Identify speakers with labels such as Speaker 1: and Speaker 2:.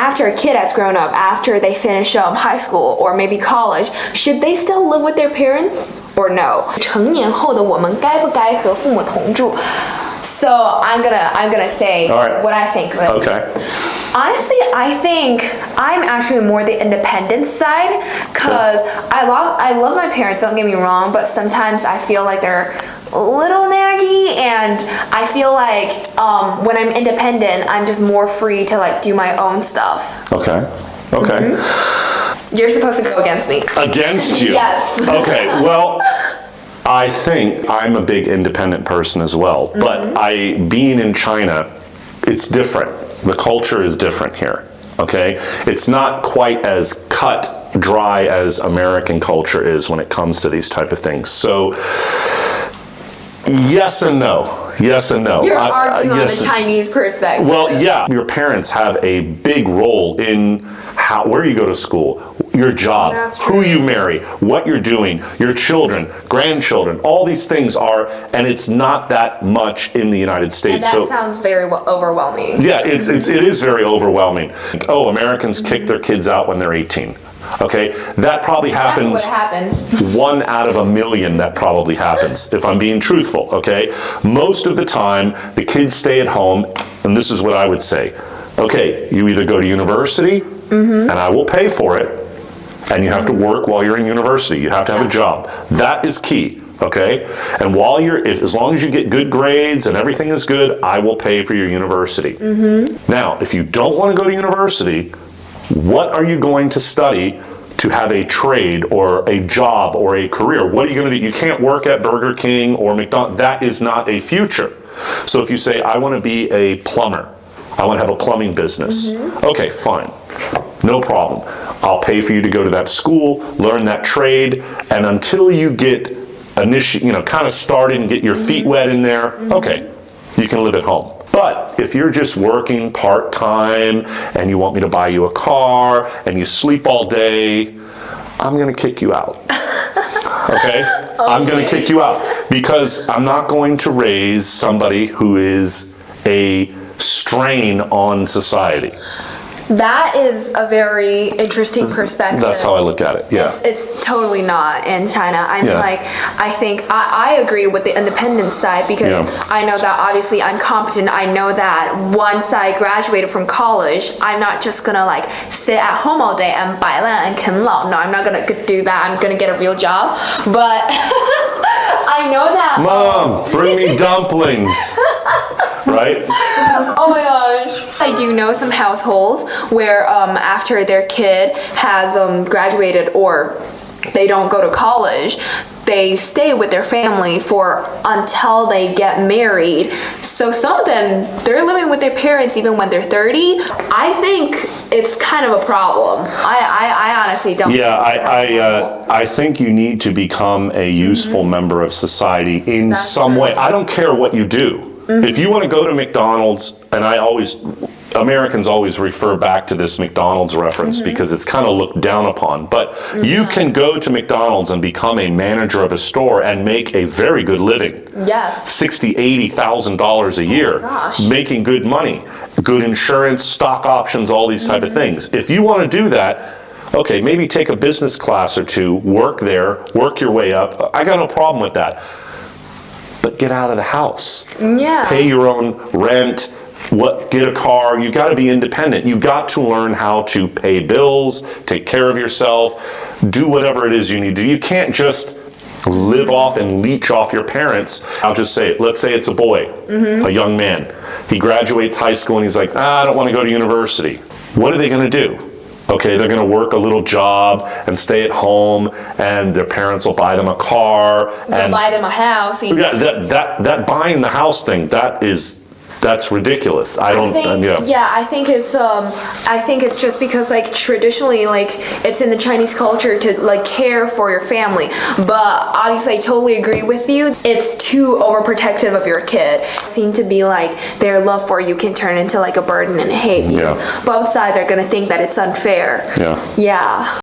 Speaker 1: after a kid has grown up, after they finish high school or maybe college, should they still live with their parents or no? 成年后的我们该不该和父母同住? So I'm gonna say what I think of it.
Speaker 2: Okay.
Speaker 1: Honestly, I think I'm actually more the independent side because I love my parents, don't get me wrong, but sometimes I feel like they're a little naggy, and I feel like when I'm independent, I'm just more free to like do my own stuff.
Speaker 2: Okay.
Speaker 1: You're supposed to go against me.
Speaker 2: Against you?
Speaker 1: Yes.
Speaker 2: Okay, well, I think I'm a big independent person as well, but being in China, it's different. The culture is different here, okay? It's not quite as cut dry as American culture is when it comes to these type of things. So, yes and no. Yes and no.
Speaker 1: You're arguing on the Chinese perspective.
Speaker 2: Well, yeah. Your parents have a big role in where you go to school, your job, who you marry, what you're doing, your children, grandchildren, all these things are, and it's not that much in the United States.
Speaker 1: And that sounds very overwhelming.
Speaker 2: Yeah, it is very overwhelming. Oh, Americans kick their kids out when they're 18. Okay, that probably happens.
Speaker 1: What happens?
Speaker 2: 1 out of a million that probably happens, if I'm being truthful, okay? Most of the time, the kids stay at home, and this is what I would say. Okay, you either go to university, and I will pay for it, and you have to work while you're in university. You have to have a job. That is key, okay? And while as long as you get good grades and everything is good, I will pay for your university. Now, if you don't want to go to university, what are you going to study to have a trade or a job or a career? What are you going to do? You can't work at Burger King or McDonald's. That is not a future. So if you say, I want to be a plumber, I want to have a plumbing business. Okay, fine. No problem. I'll pay for you to go to that school, learn that trade, and until you get kind of started and get your feet wet in there, okay, you can live at home. But if you're just working part-time and you want me to buy you a car and you sleep all day, I'm going to kick you out. Okay? I'm going to kick you out because I'm not going to raise somebody who is a strain on society.
Speaker 1: That is a very interesting perspective.
Speaker 2: That's how I look at it, yeah.
Speaker 1: It's totally not in China. I think I agree with the independent side because I know that obviously I'm competent. I know that once I graduated from college, I'm not just gonna like sit at home all day and 摆烂 and 啃老. No, I'm not gonna do that. I'm gonna get a real job. But I know that.
Speaker 2: Mom, bring me dumplings. Right?
Speaker 1: Oh my gosh. I do know some households where after their kid has graduated or they don't go to college, they stay with their family until they get married. So some of them, they're living with their parents even when they're 30. I think it's kind of a problem. I honestly don't.
Speaker 2: Yeah, I think you need to become a useful member of society in some way. I don't care what you do. If you want to go to McDonald's, and Americans always refer back to this McDonald's reference because it's kind of looked down upon, but you can go to McDonald's and become a manager of a store and make a very good living.
Speaker 1: Yes.
Speaker 2: $60,000, $80,000 a year, making good money, good insurance, stock options, all these type of things. If you want to do that, okay, maybe take a business class or two, work there, work your way up. I got no problem with that. But get out of the house.
Speaker 1: Yeah.
Speaker 2: Pay your own rent. Get a car. You got to be independent. You got to learn how to pay bills, take care of yourself, do whatever it is you need to do. You can't just live off and leech off your parents. I'll just say it. Let's say it's a boy, a young man. He graduates high school and he's like, I don't want to go to university. What are they going to do? Okay, they're going to work a little job and stay at home, and their parents will buy them a car.
Speaker 1: They'll buy them a house.
Speaker 2: Yeah, that buying the house thing, that's ridiculous. I think it's just because like traditionally like it's in the Chinese culture to like care for your family. But obviously I totally agree with you. It's too overprotective of your kid. It seems to be like their love for you can turn into like a burden and hate because both sides are gonna think that it's unfair. Yeah.
Speaker 1: Yeah.